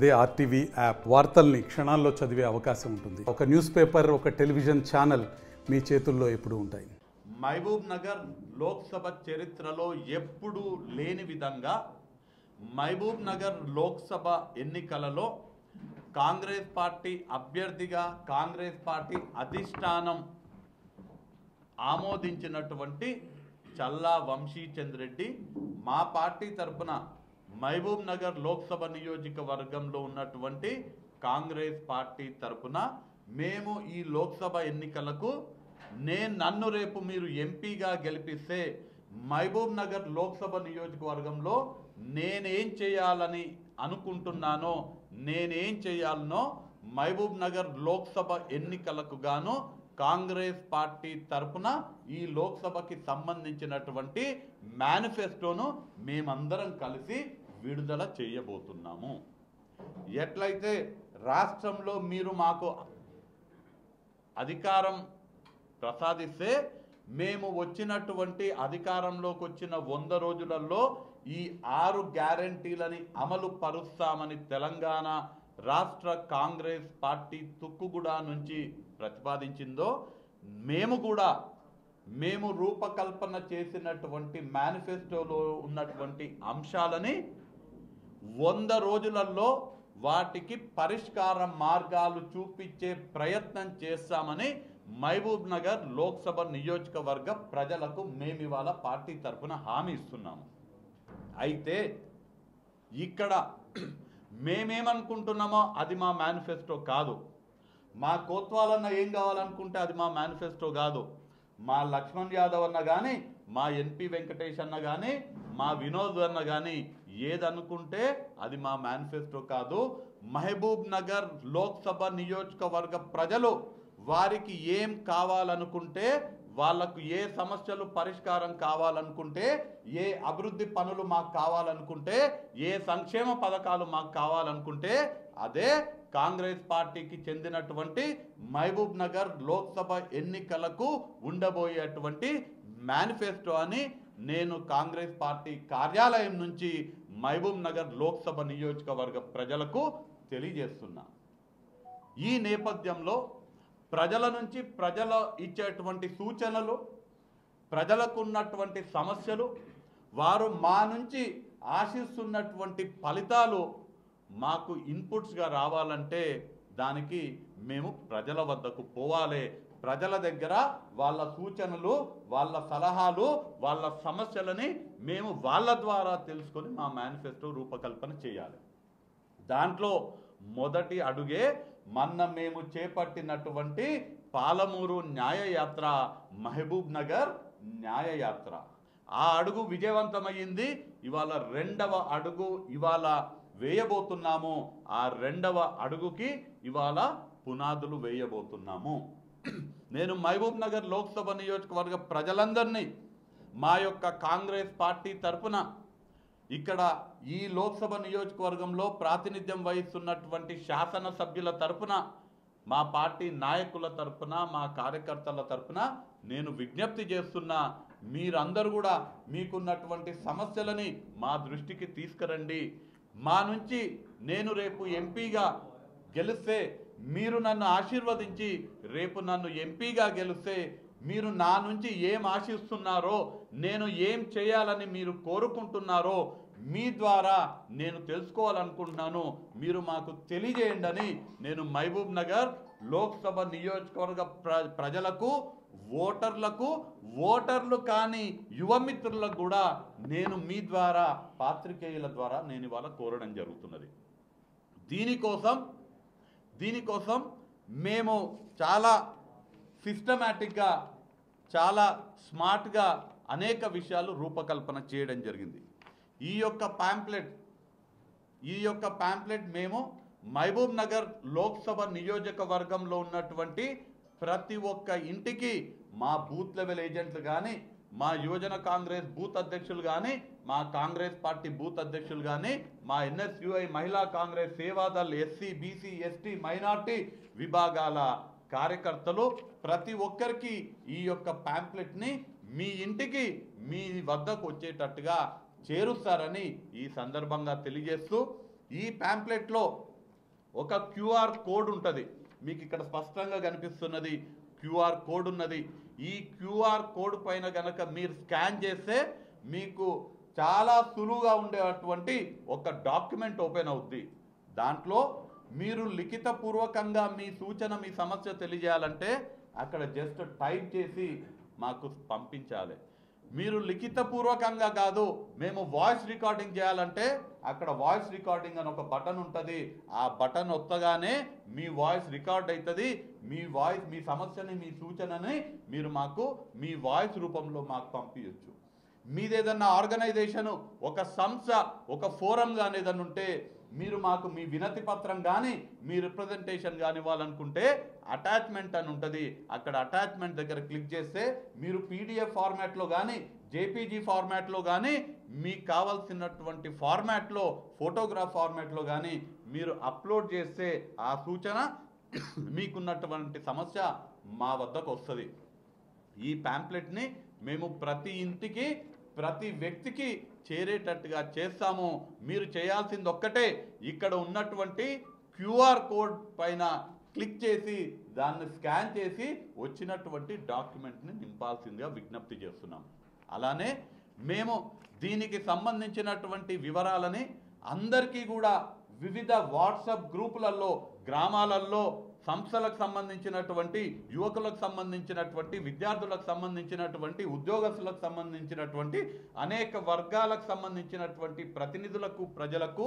అదే RTV app వార్తల్ని క్షణాల్లో చదివే అవకాశం ఉంటుంది. ఒక న్యూస్ పేపర్, ఒక టెలివిజన్ ఛానల్ మీ చేతుల్లో ఎప్పుడూ ఉంటాయి. మహబూబ్ నగర్ లోక్సభ చరిత్రలో ఎప్పుడూ లేని విధంగా మహబూబ్ నగర్ లోక్సభ ఎన్నికలలో కాంగ్రెస్ పార్టీ అభ్యర్థిగా కాంగ్రెస్ పార్టీ అధిష్టానం ఆమోదించినటువంటి చల్లా వంశీచంద్ రెడ్డి మా పార్టీ తరఫున మహబూబ్ నగర్ లోక్సభ నియోజకవర్గంలో ఉన్నటువంటి కాంగ్రెస్ పార్టీ తరఫున మేము ఈ లోక్సభ ఎన్నికలకు నన్ను రేపు మీరు ఎంపీగా గెలిపిస్తే మహబూబ్ నగర్ లోక్సభ నియోజకవర్గంలో నేనేం చేయాలని అనుకుంటున్నానో నేనేం చేయాలనో మహబూబ్ నగర్ లోక్సభ ఎన్నికలకు గాను కాంగ్రెస్ పార్టీ తరఫున ఈ లోక్సభకి సంబంధించినటువంటి మేనిఫెస్టోను మేమందరం కలిసి విడుదల చేయబోతున్నాము. ఎట్లయితే రాష్ట్రంలో మీరు మాకు అధికారం ప్రసాదిస్తే మేము వచ్చినటువంటి అధికారంలోకి వచ్చిన 100 రోజులలో ఈ 6 గ్యారంటీలని అమలు పరుస్తామని తెలంగాణ రాష్ట్ర కాంగ్రెస్ పార్టీ తుక్కుగూడ నుంచి ప్రతిపాదించిందో మేము రూపకల్పన చేసినటువంటి మేనిఫెస్టోలో ఉన్నటువంటి అంశాలని 100 రోజులలో వాటికి పరిష్కార మార్గాలు చూపించే ప్రయత్నం చేస్తామని మహబూబ్ నగర్ లోక్సభ నియోజకవర్గ ప్రజలకు మేము ఇవాళ పార్టీ తరఫున హామీ ఇస్తున్నాము. అయితే ఇక్కడ మేమేమనుకుంటున్నామో అది మా మేనిఫెస్టో కాదు. మా కోత్వాలన్న ఏం కావాలనుకుంటే అది మా మేనిఫెస్టో కాదు. మా లక్ష్మణ్ యాదవ్ అన్న కానీ, మా ఎన్పి వెంకటేష్ అన్న కానీ, మా వినోద్ అన్న కానీ ఏదనుకుంటే అది మా మేనిఫెస్టో కాదు. మహబూబ్ నగర్ లోక్సభ నియోజకవర్గ ప్రజలు వారికి ఏం కావాలనుకుంటే, వాళ్లకు ఏ సమస్యలు పరిష్కారం కావాలనుకుంటే, ఏ అభివృద్ధి పనులు మాకు కావాలనుకుంటే, ఏ సంక్షేమ పథకాలు మాకు కావాలనుకుంటే అదే కాంగ్రెస్ పార్టీకి చెందినటువంటి మహబూబ్ నగర్ లోక్సభ ఎన్నికలకు ఉండబోయేటువంటి మేనిఫెస్టో అని నేను కాంగ్రెస్ పార్టీ కార్యాలయం నుంచి మహబూబ్ నగర్ లోక్సభ నియోజకవర్గ ప్రజలకు తెలియజేస్తున్నా. ఈ నేపథ్యంలో ప్రజల నుంచి ప్రజలు ఇచ్చేటువంటి సూచనలు, ప్రజలకు ఉన్నటువంటి సమస్యలు, వారు మా నుంచి ఆశిస్తున్నటువంటి ఫలితాలు మాకు ఇన్పుట్స్గా రావాలంటే దానికి మేము ప్రజల వద్దకు పోవాలి. ప్రజల దగ్గర వాళ్ళ సూచనలు, వాళ్ళ సలహాలు, వాళ్ళ సమస్యలని మేము వాళ్ళ ద్వారా తెలుసుకొని మా మేనిఫెస్టో రూపకల్పన చేయాలి. దాంట్లో మొదటి అడుగే మేము చేపట్టినటువంటి పాలమూరు న్యాయయాత్ర, మహబూబ్ నగర్ న్యాయయాత్ర. ఆ అడుగు విజయవంతమైంది. ఇవాళ 2వ అడుగు ఇవాళ వేయబోతున్నాము. ఆ 2వ అడుగుకి ఇవాళ పునాదులు వేయబోతున్నాము. నేను మహబూబ్ నగర్ లోక్సభ నియోజకవర్గ ప్రజలందరినీ మా యొక్క కాంగ్రెస్ పార్టీ తరఫున ఇక్కడ ఈ లోక్సభ నియోజకవర్గంలో ప్రాతినిధ్యం వహిస్తున్నటువంటి శాసనసభ్యుల తరఫున, మా పార్టీ నాయకుల తరఫున, మా కార్యకర్తల తరఫున నేను విజ్ఞప్తి చేస్తున్నా. మీరందరూ కూడా మీకున్నటువంటి సమస్యలని మా దృష్టికి తీసుకురండి. మా నుంచి నేను రేపు ఎంపీగా గెలిస్తే మీరు నన్ను ఆశీర్వదించి రేపు నన్ను ఎంపీగా గెలిస్తే మీరు నా నుంచి ఏం ఆశిస్తున్నారో, నేను ఏం చేయాలని మీరు కోరుకుంటున్నారో మీ ద్వారా నేను తెలుసుకోవాలనుకుంటున్నాను. మీరు మాకు తెలియజేయండి అని నేను మహబూబ్ నగర్ లోక్సభ నియోజకవర్గ ప్రజలకు, ఓటర్లు కానీ యువమిత్రులకు కూడా నేను మీ ద్వారా, పాత్రికేయుల ద్వారా నేను ఇవాళ కోరడం జరుగుతున్నది. దీనికోసం మేము చాలా సిస్టమేటిక్గా, చాలా స్మార్ట్గా అనేక విషయాలు రూపకల్పన చేయడం జరిగింది. ఈ యొక్క ప్యాంప్లెట్ మేము మహబూబ్ నగర్ లోక్సభ నియోజకవర్గంలో ఉన్నటువంటి ప్రతి ఒక్క ఇంటికి మా బూత్ లెవెల్ ఏజెంట్లు కానీ, మా యువజన కాంగ్రెస్ బూత్ అధ్యక్షులు కానీ, మా కాంగ్రెస్ పార్టీ బూత్ అధ్యక్షులు కానీ, మా ఎన్ఎస్యుఐ మహిళా Congress Seva Dal SC BC ST minority విభాగాల కార్యకర్తలు ప్రతి ఒక్కరికి ఈ యొక్క ప్యాంప్లెట్ని మీ ఇంటికి, మీ వద్దకు వచ్చేటట్టుగా చేరుస్తారని ఈ సందర్భంగా తెలియజేస్తూ, ఈ ప్యాంప్లెట్లో ఒక క్యూఆర్ కోడ్ ఉంటుంది, మీకు ఇక్కడ స్పష్టంగా కనిపిస్తున్నది క్యూఆర్ కోడ్ ఉన్నది. ఈ క్యూఆర్ కోడ్ పైన కనుక మీరు స్కాన్ చేస్తే మీకు చాలా సులువుగా ఉండేటువంటి ఒక డాక్యుమెంట్ ఓపెన్ అవుద్ది. దాంట్లో మీరు లిఖితపూర్వకంగా మీ సూచన మీ సమస్య తెలియజేయాలంటే అక్కడ జస్ట్ టైప్ చేసి మాకు పంపించాలి. మీరు లిఖితపూర్వకంగా కాదు, మేము వాయిస్ రికార్డింగ్ చేయాలంటే అక్కడ వాయిస్ రికార్డింగ్ అని ఒక బటన్ ఉంటుంది. ఆ బటన్ ఒత్తగానే మీ వాయిస్ రికార్డ్ అవుతుంది. మీ వాయిస్, మీ సమస్యని, మీ సూచనని మీరు మాకు మీ వాయిస్ రూపంలో మాకు పంపించవచ్చు. మీదేదన్నా ఆర్గనైజేషను, ఒక సంస్థ, ఒక ఫోరం కానీ ఏదన్నా ఉంటే మీరు మాకు మీ వినతి పత్రం కానీ మీ రిప్రజెంటేషన్ కానీ ఇవ్వాలనుకుంటే అటాచ్మెంట్ అని ఉంటుంది. అక్కడ అటాచ్మెంట్ దగ్గర క్లిక్ చేస్తే మీరు పీడిఎఫ్ ఫార్మాట్లో కానీ జేపీజీ ఫార్మాట్లో కానీ మీకు కావాల్సినటువంటి ఫార్మాట్లో, ఫోటోగ్రాఫ్ ఫార్మాట్లో కానీ మీరు అప్లోడ్ చేస్తే ఆ సూచన మీకున్నటువంటి సమస్య మా వద్దకు వస్తుంది. ఈ ప్యాంప్లెట్ని మేము ప్రతి ఇంటికి, ప్రతి వ్యక్తికి చేరేటట్టుగా చేస్తాము. మీరు చేయాల్సింది ఒక్కటే, ఇక్కడ ఉన్నటువంటి క్యూఆర్ కోడ్ పైన క్లిక్ చేసి దాన్ని స్కాన్ చేసి వచ్చినటువంటి డాక్యుమెంట్ని నింపాల్సిందిగా విజ్ఞప్తి చేస్తున్నాం. అలానే మేము దీనికి సంబంధించినటువంటి వివరాలని అందరికీ కూడా వివిధ వాట్సాప్ గ్రూపులలో, గ్రామాలలో, సంస్థలకు సంబంధించినటువంటి, యువకులకు సంబంధించినటువంటి, విద్యార్థులకు సంబంధించినటువంటి, ఉద్యోగస్తులకు సంబంధించినటువంటి, అనేక వర్గాలకు సంబంధించినటువంటి ప్రతినిధులకు, ప్రజలకు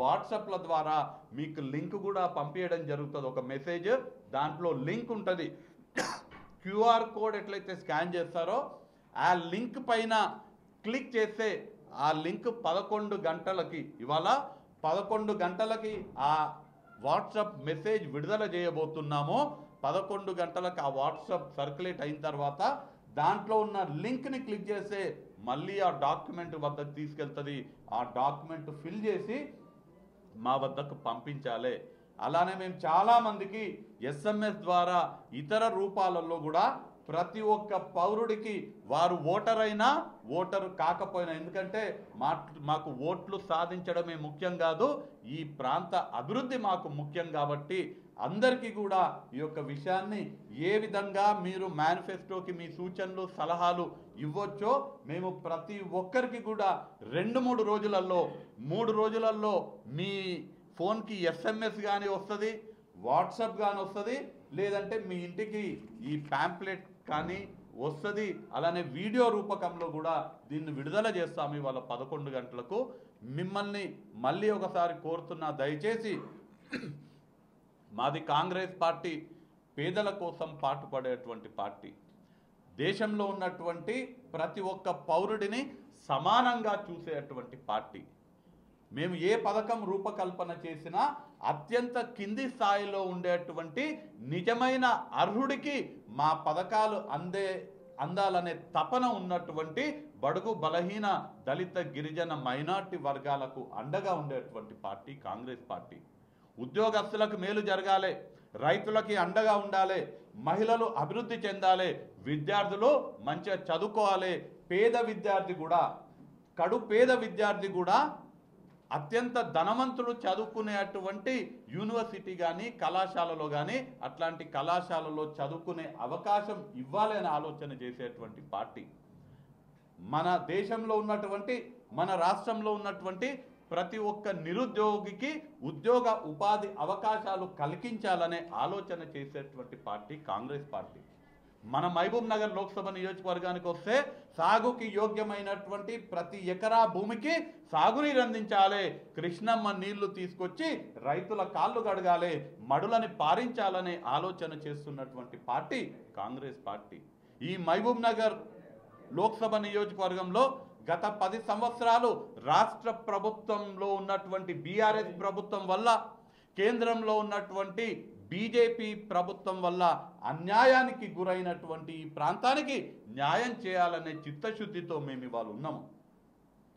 వాట్సాప్ల ద్వారా మీకు లింక్ కూడా పంపించడం జరుగుతుంది. ఒక మెసేజ్, దాంట్లో లింక్ ఉంటుంది. క్యూఆర్ కోడ్ ఎట్లయితే స్కాన్ చేస్తారో ఆ లింక్ పైన క్లిక్ చేస్తే ఆ లింక్ 11 గంటలకి, ఇవాళ 11 గంటలకి ఆ వాట్సాప్ మెసేజ్ విడుదల చేయబోతున్నామో 11 గంటలకు ఆ వాట్సాప్ సర్క్యులేట్ అయిన తర్వాత దాంట్లో ఉన్న లింక్ని క్లిక్ చేస్తే మళ్ళీ ఆ డాక్యుమెంట్ వద్దకు తీసుకెళ్తుంది. ఆ డాక్యుమెంట్ ఫిల్ చేసి మా వద్దకు పంపించాలి. అలానే మేము చాలామందికి ఎస్ఎంఎస్ ద్వారా ఇతర రూపాలలో కూడా ప్రతి ఒక్క పౌరుడికి, వారు ఓటర్ అయినా ఓటరు కాకపోయినా, ఎందుకంటే మాకు ఓట్లు సాధించడమే ముఖ్యం కాదు, ఈ ప్రాంత అభివృద్ధి మాకు ముఖ్యం. కాబట్టి అందరికీ కూడా ఈ యొక్క విషయాన్ని ఏ విధంగా మీరు మేనిఫెస్టోకి మీ సూచనలు, సలహాలు ఇవ్వచ్చో మేము ప్రతి ఒక్కరికి కూడా 2-3 రోజులలో, 3 రోజులలో మీ ఫోన్కి ఎస్ఎంఎస్ కానీ వస్తుంది, వాట్సాప్ కానీ వస్తుంది, లేదంటే మీ ఇంటికి ఈ ప్యాంప్లెట్ కానీ వస్తుంది. అలానే వీడియో రూపకంలో కూడా దీన్ని విడుదల చేస్తాము ఇవాళ 11 గంటలకు. మిమ్మల్ని మళ్ళీ ఒకసారి కోరుతున్నా, దయచేసి మాది కాంగ్రెస్ పార్టీ పేదల కోసం పాటుపడేటువంటి పార్టీ. దేశంలో ఉన్నటువంటి ప్రతి ఒక్క పౌరుడిని సమానంగా చూసేటువంటి పార్టీ. మేము ఏ పథకం రూపకల్పన చేసినా అత్యంత కింది స్థాయిలో ఉండేటువంటి నిజమైన అర్హుడికి మా పథకాలు అందాలనే తపన ఉన్నటువంటి బడుగు, బలహీన, దళిత, గిరిజన, మైనార్టీ వర్గాలకు అండగా ఉండేటువంటి పార్టీ కాంగ్రెస్ పార్టీ. ఉద్యోగస్తులకు మేలు జరగాలి, రైతులకి అండగా ఉండాలి, మహిళలు అభివృద్ధి చెందాలి, విద్యార్థులు మంచిగా చదువుకోవాలి, పేద విద్యార్థి కూడా, కడు పేద విద్యార్థి కూడా అత్యంత ధనవంతులు చదువుకునేటువంటి యూనివర్సిటీ కానీ, కళాశాలలో కానీ, అట్లాంటి కళాశాలలో చదువుకునే అవకాశం ఇవ్వాలని ఆలోచన చేసేటువంటి పార్టీ. మన దేశంలో ఉన్నటువంటి, మన రాష్ట్రంలో ఉన్నటువంటి ప్రతి ఒక్క నిరుద్యోగికి ఉద్యోగ ఉపాధి అవకాశాలు కల్పించాలనే ఆలోచన చేసేటువంటి పార్టీ కాంగ్రెస్ పార్టీ. మన మహబూబ్ నగర్ లోక్సభ నియోజకవర్గానికి వస్తే సాగుకి యోగ్యమైనటువంటి ప్రతి ఎకరా భూమికి సాగునీరు అందించాలి, కృష్ణమ్మ నీళ్లు తీసుకొచ్చి రైతుల కాళ్ళు కడగాలి, మడులని పారించాలనే ఆలోచన చేస్తున్నటువంటి పార్టీ కాంగ్రెస్ పార్టీ. ఈ మహబూబ్ నగర్ లోక్సభ నియోజకవర్గంలో గత 10 సంవత్సరాలు రాష్ట్ర ప్రభుత్వంలో ఉన్నటువంటి బీఆర్ఎస్ ప్రభుత్వం వల్ల, కేంద్రంలో ఉన్నటువంటి బీజేపీ ప్రభుత్వం వల్ల అన్యాయానికి గురైనటువంటి ఈ ప్రాంతానికి న్యాయం చేయాలనే చిత్తశుద్ధితో మేము ఇవాళ ఉన్నాము.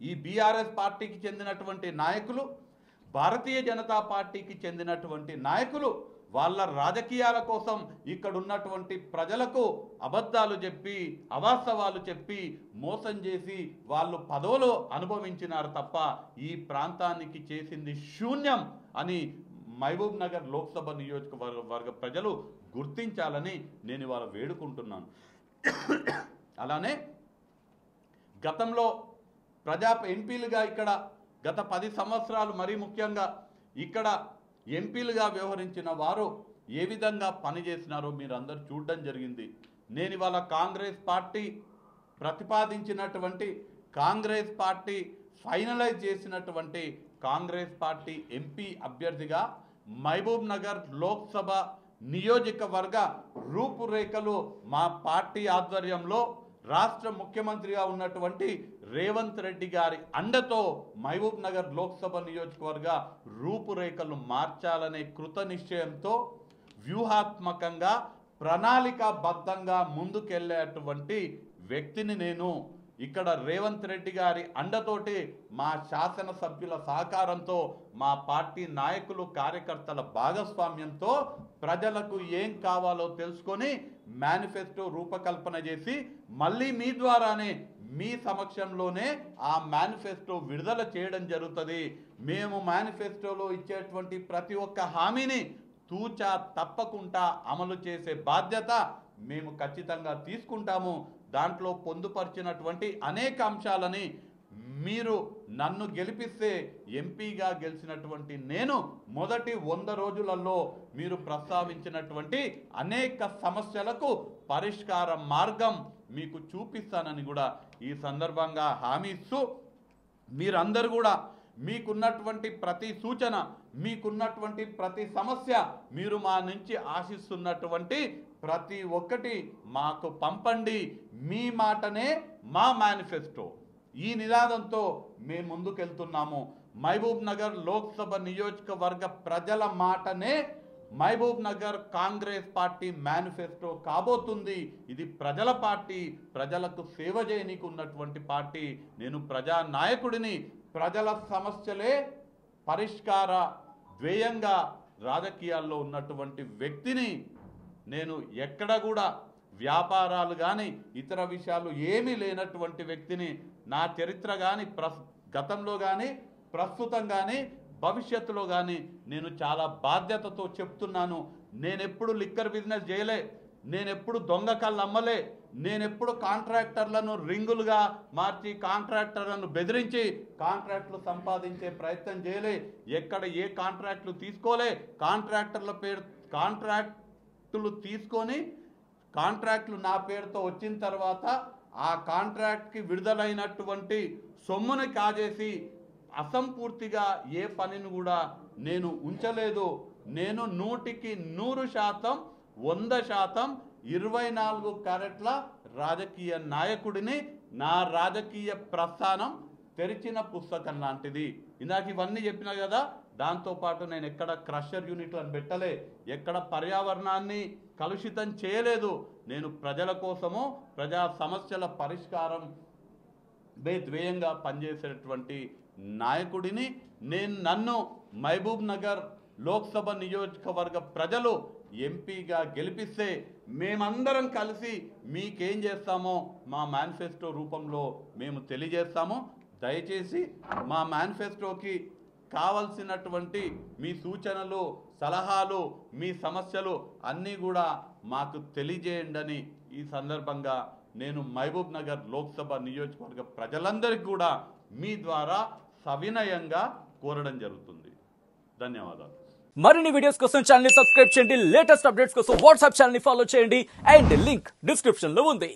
ఈ బీఆర్ఎస్ పార్టీకి చెందినటువంటి నాయకులు, భారతీయ జనతా పార్టీకి చెందినటువంటి నాయకులు వాళ్ళ రాజకీయాల కోసం ఇక్కడ ఉన్నటువంటి ప్రజలకు అబద్ధాలు చెప్పి, అవాస్తవాలు చెప్పి, మోసం చేసి వాళ్ళు పదవులు అనుభవించినారు తప్ప ఈ ప్రాంతానికి చేసింది శూన్యం అని మహబూబ్ నగర్ లోక్సభ నియోజకవర్గ ప్రజలు గుర్తించాలని నేను ఇవాళ వేడుకుంటున్నాను. అలానే గతంలో ఎంపీలుగా ఇక్కడ గత 10 సంవత్సరాలు మరీ ముఖ్యంగా ఇక్కడ ఎంపీలుగా వ్యవహరించిన వారు ఏ విధంగా పనిచేసినారో మీరు అందరూ చూడడం జరిగింది. నేను ఇవాళ కాంగ్రెస్ పార్టీ ప్రతిపాదించినటువంటి, కాంగ్రెస్ పార్టీ ఫైనలైజ్ చేసినటువంటి కాంగ్రెస్ పార్టీ ఎంపీ అభ్యర్థిగా మహబూబ్ నగర్ లోక్సభ నియోజకవర్గ రూపురేఖలు మా పార్టీ ఆధ్వర్యంలో రాష్ట్ర ముఖ్యమంత్రిగా ఉన్నటువంటి రేవంత్ రెడ్డి గారి అండతో మహబూబ్ నగర్ లోక్సభ నియోజకవర్గ రూపురేఖలు మార్చాలనే కృత నిశ్చయంతో వ్యూహాత్మకంగా ప్రణాళికాబద్ధంగా ముందుకెళ్ళేటువంటి వ్యక్తిని నేను. ఇక్కడ రేవంత్ రెడ్డి గారి అండతోటి మా శాసనసభ్యుల సహకారంతో మా పార్టీ నాయకులు కార్యకర్తల భాగస్వామ్యంతో ప్రజలకు ఏం కావాలో తెలుసుకొని మేనిఫెస్టో రూపకల్పన చేసి మళ్ళీ మీ ద్వారానే మీ సమక్షంలోనే ఆ మేనిఫెస్టో విడుదల చేయడం జరుగుతుంది. మేము మేనిఫెస్టోలో ఇచ్చేటువంటి ప్రతి ఒక్క హామీని తూచా తప్పకుండా అమలు చేసే బాధ్యత మేము ఖచ్చితంగా తీసుకుంటాము. దాంట్లో పొందుపరిచినటువంటి అనేక అంశాలని మీరు నన్ను గెలిపిస్తే ఎంపీగా గెలిచినటువంటి నేను మొదటి 100 రోజులలో మీరు ప్రస్తావించినటువంటి అనేక సమస్యలకు పరిష్కార మార్గం మీకు చూపిస్తానని కూడా ఈ సందర్భంగా హామీ ఇస్తూ, మీరందరూ కూడా మీకున్నటువంటి ప్రతి సూచన, మీకున్నటువంటి ప్రతి సమస్య, మీరు మా నుంచి ఆశిస్తున్నటువంటి ప్రతి ఒక్కటి మాకు పంపండి. మీ మాటనే మా మేనిఫెస్టో. ఈ నినాదంతో మేము ముందుకెళ్తున్నాము. మహబూబ్ నగర్ లోక్సభ నియోజకవర్గ ప్రజల మాటనే మహబూబ్ నగర్ కాంగ్రెస్ పార్టీ మేనిఫెస్టో కాబోతుంది. ఇది ప్రజల పార్టీ, ప్రజలకు సేవ చేయనీకి ఉన్నటువంటి పార్టీ. నేను ప్రజా నాయకుడిని. ప్రజల సమస్యలే పరిష్కార ధ్యేయంగా రాజకీయాల్లో ఉన్నటువంటి వ్యక్తిని నేను. ఎక్కడ కూడా వ్యాపారాలు కానీ ఇతర విషయాలు ఏమీ లేనటువంటి వ్యక్తిని. నా చరిత్ర కానీ గతంలో కానీ ప్రస్తుతం కానీ భవిష్యత్తులో కానీ నేను చాలా బాధ్యతతో చెప్తున్నాను. నేనెప్పుడు లిక్కర్ బిజినెస్ చేయలే, నేనెప్పుడు దొంగ కళ్ళు అమ్మలే, నేనెప్పుడు కాంట్రాక్టర్లను రింగులుగా మార్చి కాంట్రాక్టర్లను బెదిరించి కాంట్రాక్టులు సంపాదించే ప్రయత్నం చేయలే. ఎక్కడ ఏ కాంట్రాక్టులు తీసుకోలే. కాంట్రాక్టర్ల పేరు కాంట్రాక్టులు తీసుకొని కాంట్రాక్టులు నా పేరుతో వచ్చిన తర్వాత ఆ కాంట్రాక్ట్కి విడుదలైనటువంటి సొమ్ముని కాజేసి అసంపూర్తిగా ఏ పనిని కూడా నేను ఉంచలేదు. నేను 100కి 100%, 100%, 24 క్యారెట్ల రాజకీయ నాయకుడిని. నా రాజకీయ ప్రస్థానం తెరిచిన పుస్తకం లాంటిది. ఇందాక ఇవన్నీ చెప్పినా కదా. దాంతోపాటు నేను ఎక్కడ క్రషర్ యూనిట్లను పెట్టలే, ఎక్కడ పర్యావరణాన్ని కలుషితం చేయలేదు. నేను ప్రజల కోసము, ప్రజా సమస్యల పరిష్కారం ధ్యేయంగా పనిచేసేటువంటి నాయకుడిని నేను. నన్ను మహబూబ్ నగర్ లోక్సభ నియోజకవర్గ ప్రజలు ఎంపీగా గెలిపిస్తే మేమందరం కలిసి మీకేం చేస్తామో మా మేనిఫెస్టో రూపంలో మేము తెలియజేస్తాము. దయచేసి మా మేనిఫెస్టోకి కావలసినటువంటి మీ సూచనలు, సలహాలు, మీ సమస్యలు అన్నీ కూడా మాకు తెలియజేయండి. ఈ సందర్భంగా నేను మహబూబ్ నగర్ లోక్సభ నియోజకవర్గ ప్రజలందరికీ కూడా మీ ద్వారా సవినయంగా కోరడం జరుగుతుంది. ధన్యవాదాలు. మరిన్ని వీడియోస్ కోసం ఛానల్ ని సబ్స్క్రైబ్ చేయండి. లేటెస్ట్ అప్డేట్స్ కోసం వాట్సాప్ ఛానల్ ని ఫాలో చేయండి. అండ్ లింక్ డిస్క్రిప్షన్ లో ఉంది.